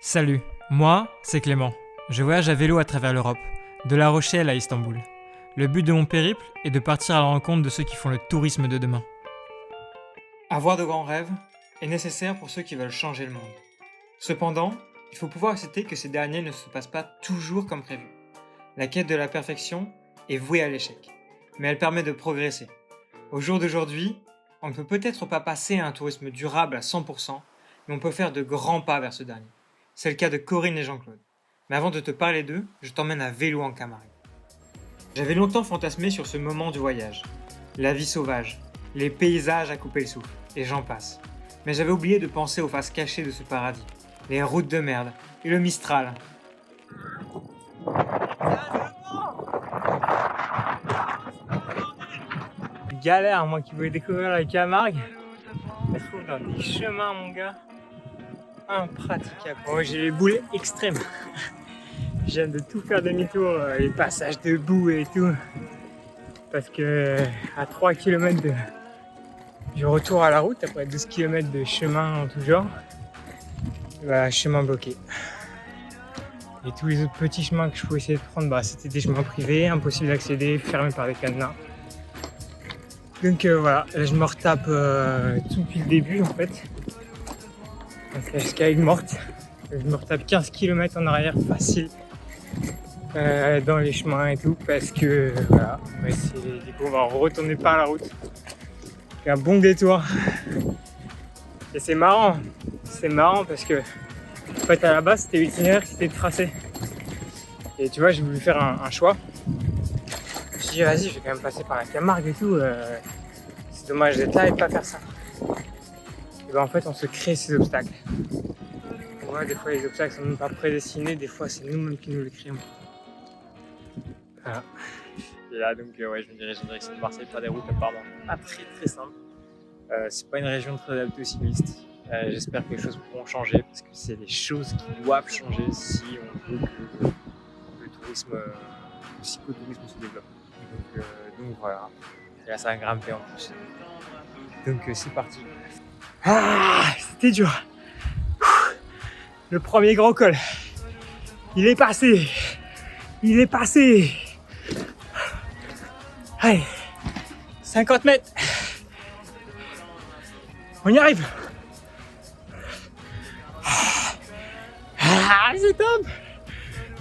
Salut, moi, c'est Clément. Je voyage à vélo à travers l'Europe, de La Rochelle à Istanbul. Le but de mon périple est de partir à la rencontre de ceux qui font le tourisme de demain. Avoir de grands rêves est nécessaire pour ceux qui veulent changer le monde. Cependant, il faut pouvoir accepter que ces derniers ne se passent pas toujours comme prévu. La quête de la perfection est vouée à l'échec, mais elle permet de progresser. Au jour d'aujourd'hui, on ne peut peut-être pas passer à un tourisme durable à 100%, mais on peut faire de grands pas vers ce dernier. C'est le cas de Corinne et Jean-Claude. Mais avant de te parler d'eux, je t'emmène à vélo en Camargue. J'avais longtemps fantasmé sur ce moment du voyage. La vie sauvage, les paysages à couper le souffle, et j'en passe. Mais j'avais oublié de penser aux faces cachées de ce paradis. Les routes de merde et le Mistral. Galère, moi qui voulais découvrir la Camargue. Je me trouve dans des chemins, mon gars. Impraticable. Moi, j'ai les boules extrêmes. J'aime de tout faire demi-tour, les passages de boue et tout. Parce que à 3 km du retour à la route, après 12 km de chemin en tout genre, bah, chemin bloqué. Et tous les autres petits chemins que je pouvais essayer de prendre, bah, c'était des chemins privés, impossible d'accéder, fermés par des cadenas. Donc voilà, là je me retape tout depuis le début en fait. Donc jusqu'à Aigues-Mortes. Je me retape 15 km en arrière facile dans les chemins et tout parce que voilà, du coup on va retourner par la route. C'est un bon détour. Et c'est marrant parce que en fait à la base c'était l'itinéraire qui était tracé. Et tu vois, j'ai voulu faire un choix. Je me suis dit vas-y, je vais quand même passer par la Camargue et tout. C'est dommage d'être là et de pas faire ça. Et ben en fait on se crée ces obstacles. Ouais, des fois les obstacles sont même pas prédestinés, des fois c'est nous-mêmes qui nous les créons. Voilà. Et là donc ouais, je me dirige en direction de Marseille par des routes apparemment pas très simples. C'est pas une région très adaptée aux cyclistes. J'espère que les choses pourront changer parce que c'est les choses qui doivent changer si on veut que le tourisme, le cyclotourisme se développe. Donc voilà. Et là ça a grimpé en plus. Donc c'est parti. Ah, c'était dur. Le premier grand col. Il est passé. Allez, 50 mètres. On y arrive. Ah, c'est top.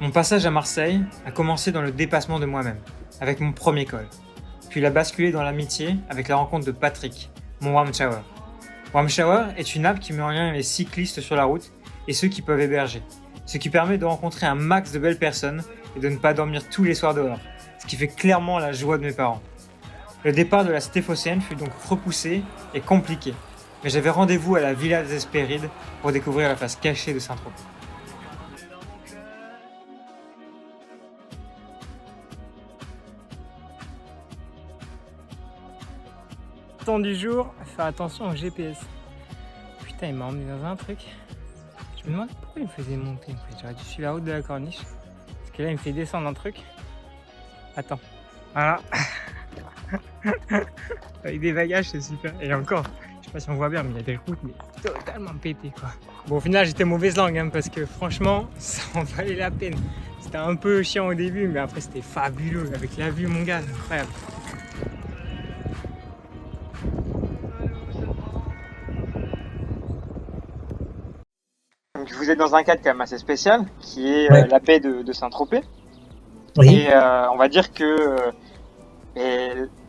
Mon passage à Marseille a commencé dans le dépassement de moi-même, avec mon premier col. Puis il a basculé dans l'amitié avec la rencontre de Patrick, mon warm shower. Warm shower est une app qui met en lien les cyclistes sur la route et ceux qui peuvent héberger, ce qui permet de rencontrer un max de belles personnes et de ne pas dormir tous les soirs dehors, ce qui fait clairement la joie de mes parents. Le départ de la cité phocéenne fut donc repoussé et compliqué, mais j'avais rendez-vous à la Villa des Hespérides pour découvrir la face cachée de Saint-Tropez. Temps du jour, faire attention au GPS. Putain, il m'a emmené dans un truc. Je me demande pourquoi il me faisait monter en fait. J'aurais dû suivre la route de la Corniche. Parce que là il me fait descendre un truc. Attends. Voilà. Avec des bagages c'est super. Et encore, je sais pas si on voit bien mais il y a des routes mais totalement pétées quoi. Bon au final j'étais mauvaise langue hein, parce que franchement ça en valait la peine. C'était un peu chiant au début mais après c'était fabuleux. Avec la vue mon gars, c'est incroyable. Donc vous êtes dans un cadre quand même assez spécial, qui est la baie de Saint-Tropez. Oui. Et on va dire que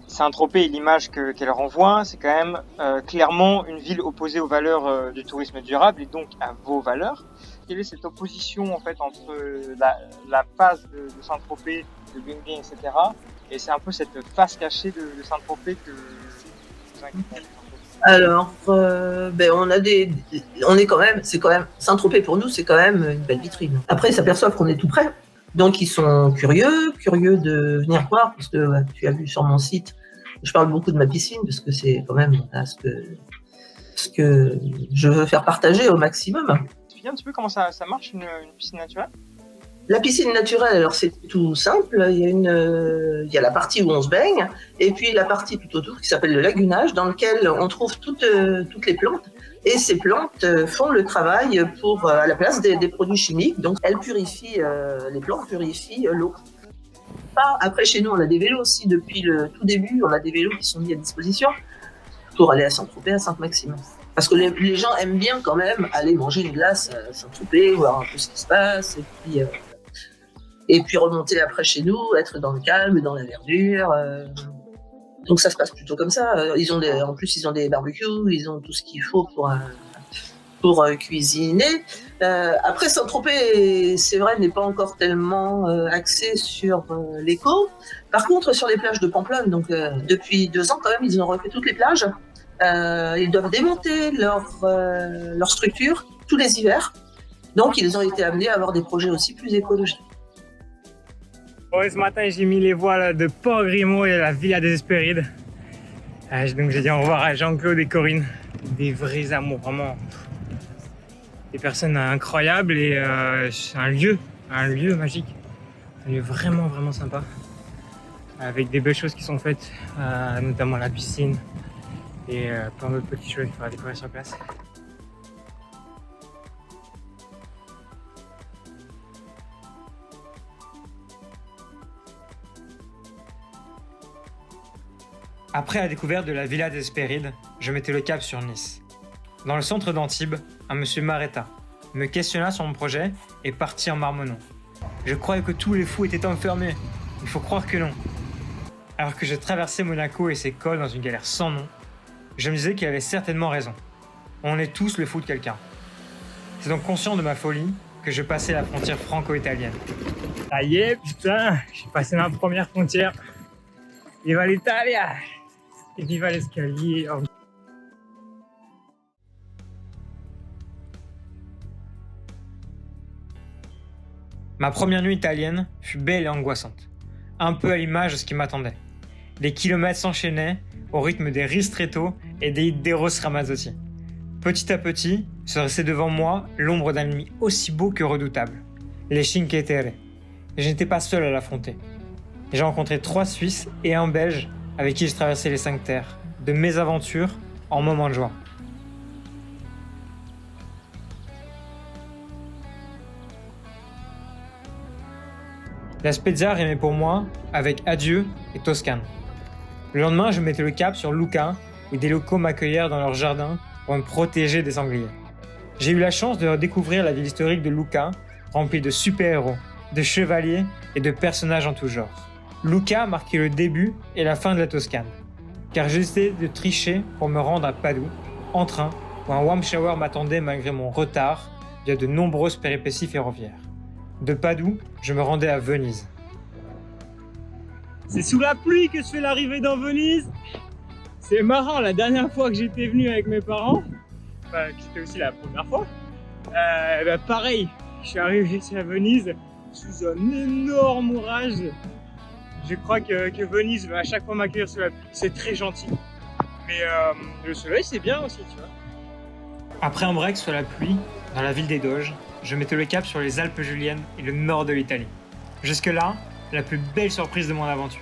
Saint-Tropez et l'image qu'elle renvoie, c'est quand même clairement une ville opposée aux valeurs du tourisme durable et donc à vos valeurs. Quelle est cette opposition en fait entre la face de Saint-Tropez, de bling bling, etc. et c'est un peu cette face cachée de Saint-Tropez que vous inquiétez. Alors, c'est quand même Saint-Tropez pour nous, c'est quand même une belle vitrine. Après, ils s'aperçoivent qu'on est tout près, donc ils sont curieux de venir voir, parce que tu as vu sur mon site, je parle beaucoup de ma piscine, parce que c'est quand même ce que je veux faire partager au maximum. Tu sais un petit peu comment ça marche une piscine naturelle ? La piscine naturelle, alors c'est tout simple. Il y a la partie où on se baigne, et puis la partie tout autour qui s'appelle le lagunage, dans lequel on trouve toutes les plantes. Et ces plantes font le travail à la place des produits chimiques. Donc elles purifient, les plantes purifient l'eau. Après, chez nous, on a des vélos aussi depuis le tout début. On a des vélos qui sont mis à disposition pour aller à Saint-Tropez, à Sainte-Maxime. Parce que les gens aiment bien quand même aller manger une glace à Saint-Tropez, voir un peu ce qui se passe, et puis remonter après chez nous, être dans le calme, dans la verdure. Donc ça se passe plutôt comme ça. En plus, ils ont des barbecues, ils ont tout ce qu'il faut pour cuisiner. Après, Saint-Tropez, c'est vrai, n'est pas encore tellement axé sur l'éco. Par contre, sur les plages de Pamplonne, donc depuis 2 ans quand même, ils ont refait toutes les plages. Ils doivent démonter leur structure tous les hivers. Donc, ils ont été amenés à avoir des projets aussi plus écologiques. Ouais, ce matin, j'ai mis les voiles de Port-Grimaud et la Villa des Hespérides. Donc, j'ai dit au revoir à Jean-Claude et Corinne. Des vrais amours, vraiment. Des personnes incroyables et c'est un lieu magique. Un lieu vraiment, vraiment sympa. Avec des belles choses qui sont faites, notamment la piscine et plein d'autres petites choses qu'il faudra découvrir sur place. Après la découverte de la Villa des Hespérides, je mettais le cap sur Nice. Dans le centre d'Antibes, un monsieur m'arrêta, me questionna sur mon projet et partit en marmonnant. Je croyais que tous les fous étaient enfermés. Il faut croire que non. Alors que je traversais Monaco et ses cols dans une galère sans nom, je me disais qu'il avait certainement raison. On est tous le fou de quelqu'un. C'est donc conscient de ma folie que je passais la frontière franco-italienne. Ça y est, putain, j'ai passé ma première frontière. Viva l'Italia! Et viva l'escalier! Oh. Ma première nuit italienne fut belle et angoissante, un peu à l'image de ce qui m'attendait. Les kilomètres s'enchaînaient au rythme des ristretto et des d'Eros Ramazzotti. Petit à petit, se dressait devant moi l'ombre d'un ennemi aussi beau que redoutable, les Cinque Terre. Et je n'étais pas seul à l'affronter. J'ai rencontré 3 Suisses et un Belge avec qui j'ai traversé les 5 terres, de mésaventures en moments de joie. La Spezia rimait pour moi avec adieu et Toscane. Le lendemain, je mettais le cap sur Lucca, où des locaux m'accueillèrent dans leur jardin pour me protéger des sangliers. J'ai eu la chance de redécouvrir la ville historique de Lucca, remplie de super-héros, de chevaliers et de personnages en tout genre. Lucca marquait le début et la fin de la Toscane, car j'essayais de tricher pour me rendre à Padoue, en train, où un warm shower m'attendait malgré mon retard via de nombreuses péripéties ferroviaires. De Padoue, je me rendais à Venise. C'est sous la pluie que je fais l'arrivée dans Venise. C'est marrant, la dernière fois que j'étais venu avec mes parents, c'était aussi la première fois, pareil, je suis arrivé ici à Venise sous un énorme orage. Je crois que Venise va à chaque fois m'accueillir sous la pluie. C'est très gentil. Mais le soleil, c'est bien aussi, tu vois. Après un break sur la pluie, dans la ville des Doges, je mettais le cap sur les Alpes juliennes et le nord de l'Italie. Jusque-là, la plus belle surprise de mon aventure.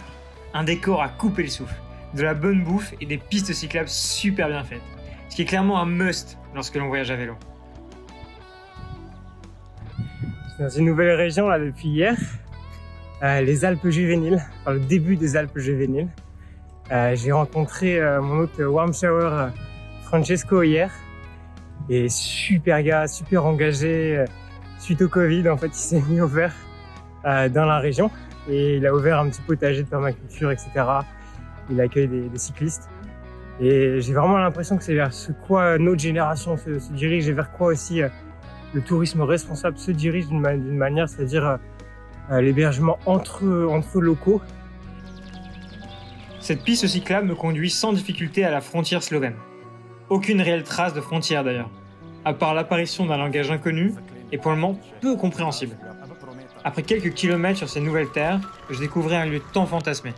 Un décor à couper le souffle, de la bonne bouffe et des pistes cyclables super bien faites. Ce qui est clairement un must lorsque l'on voyage à vélo. Je suis dans une nouvelle région là depuis hier. Les Alpes juvéniles, le début des Alpes juvéniles. J'ai rencontré mon hôte warm shower Francesco hier. Et super gars, super engagé. Suite au Covid, en fait, il s'est mis au vert dans la région. Et il a ouvert un petit potager de permaculture, etc. Il accueille des cyclistes. Et j'ai vraiment l'impression que c'est vers ce quoi notre génération se dirige et vers quoi aussi le tourisme responsable se dirige d'une manière, c'est-à-dire l'hébergement entre locaux. Cette piste cyclable me conduit sans difficulté à la frontière slovène. Aucune réelle trace de frontière d'ailleurs, à part l'apparition d'un langage inconnu et pour le moment peu compréhensible. Après quelques kilomètres sur ces nouvelles terres, je découvrais un lieu tant fantasmé,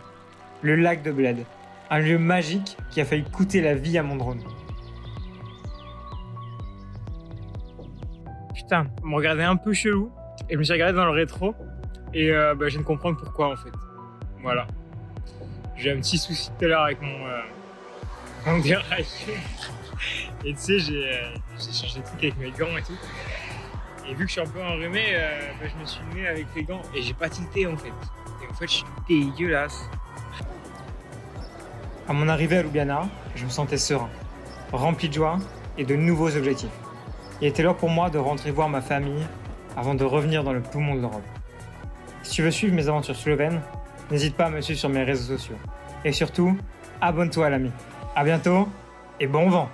le lac de Bled, un lieu magique qui a failli coûter la vie à mon drone. Putain, vous me regardez un peu chelou, Et je me suis regardé dans le rétro et je viens de comprendre pourquoi en fait. Voilà. J'ai un petit souci tout à l'heure avec mon dérailleur. Et tu sais, j'ai changé de truc avec mes gants et tout. Et vu que je suis un peu enrhumé, je me suis mis avec les gants et j'ai pas tilté en fait. Et en fait, je suis dégueulasse. À mon arrivée à Ljubljana, je me sentais serein, rempli de joie et de nouveaux objectifs. Il était l'heure pour moi de rentrer voir ma famille avant de revenir dans le poumon de l'Europe. Si tu veux suivre mes aventures slovènes, n'hésite pas à me suivre sur mes réseaux sociaux. Et surtout, abonne-toi à l'ami. À bientôt et bon vent!